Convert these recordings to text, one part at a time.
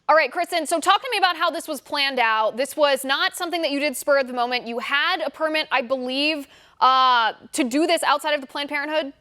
All right, Kristen, so talk to me about how this was planned out. This was not something that you did spur of the moment. You had a permit, I believe, to do this outside of the Planned Parenthood?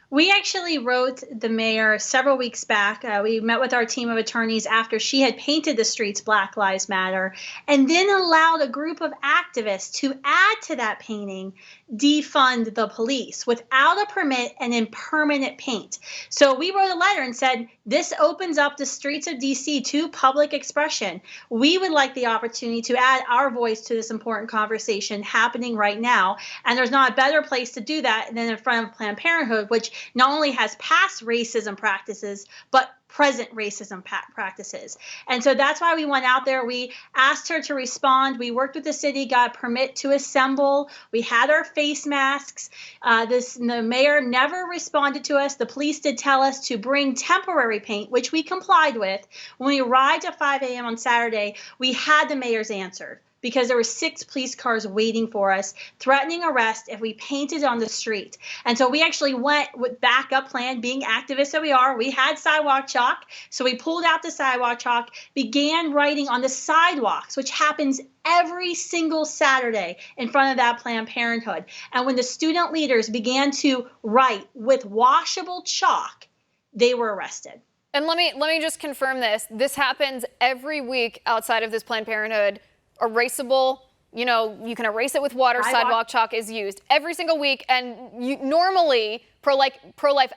We actually wrote the mayor several weeks back. We met with our team of attorneys after she had painted the streets Black Lives Matter and then allowed a group of activists to add to that painting, defund the police without a permit and in permanent paint. So we wrote a letter and said, this opens up the streets of DC to public expression. We would like the opportunity to add our voice to this important conversation happening right now. And there's not a better place to do that than in front of Planned Parenthood, which not only has past racism practices, but present racism practices. And so that's why we went out there. We asked her to respond. We worked with the city, got a permit to assemble. We had our face masks. The mayor never responded to us. The police did tell us to bring temporary paint, which we complied with. When we arrived at 5 a.m. on Saturday, we had the mayor's answer, because there were 6 police cars waiting for us, threatening arrest if we painted on the street. And so we actually went with backup plan, being activists that we are. We had sidewalk chalk. So we pulled out the sidewalk chalk, began writing on the sidewalks, which happens every single Saturday in front of that Planned Parenthood. And when the student leaders began to write with washable chalk, they were arrested. And let me just confirm this. This happens every week outside of this Planned Parenthood. Erasable, you can erase it with water. Sidewalk chalk is used every single week, and normally pro-life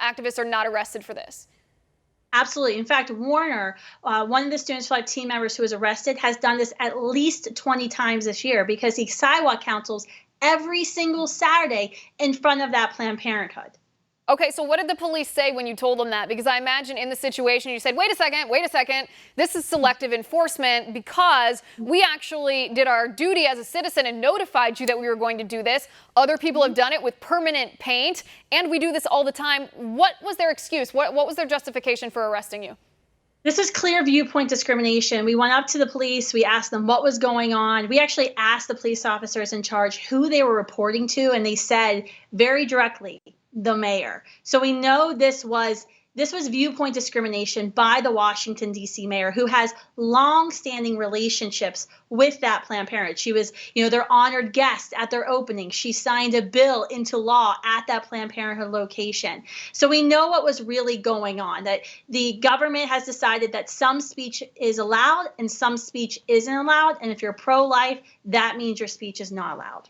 activists are not arrested for this. Absolutely. In fact, Warner, one of the Students for Life team members who was arrested, has done this at least 20 times this year because he sidewalk counsels every single Saturday in front of that Planned Parenthood. Okay, so what did the police say when you told them that? Because I imagine in the situation you said, wait a second, this is selective enforcement because we actually did our duty as a citizen and notified you that we were going to do this. Other people have done it with permanent paint, and we do this all the time. What was their excuse? What was their justification for arresting you? This is clear viewpoint discrimination. We went up to the police. We asked them what was going on. We actually asked the police officers in charge who they were reporting to, and they said very directly, the mayor. So we know this was viewpoint discrimination by the Washington, D.C. mayor, who has long-standing relationships with that Planned Parenthood. She was, their honored guest at their opening. She signed a bill into law at that Planned Parenthood location. So we know what was really going on, that the government has decided that some speech is allowed and some speech isn't allowed. And if you're pro-life, that means your speech is not allowed.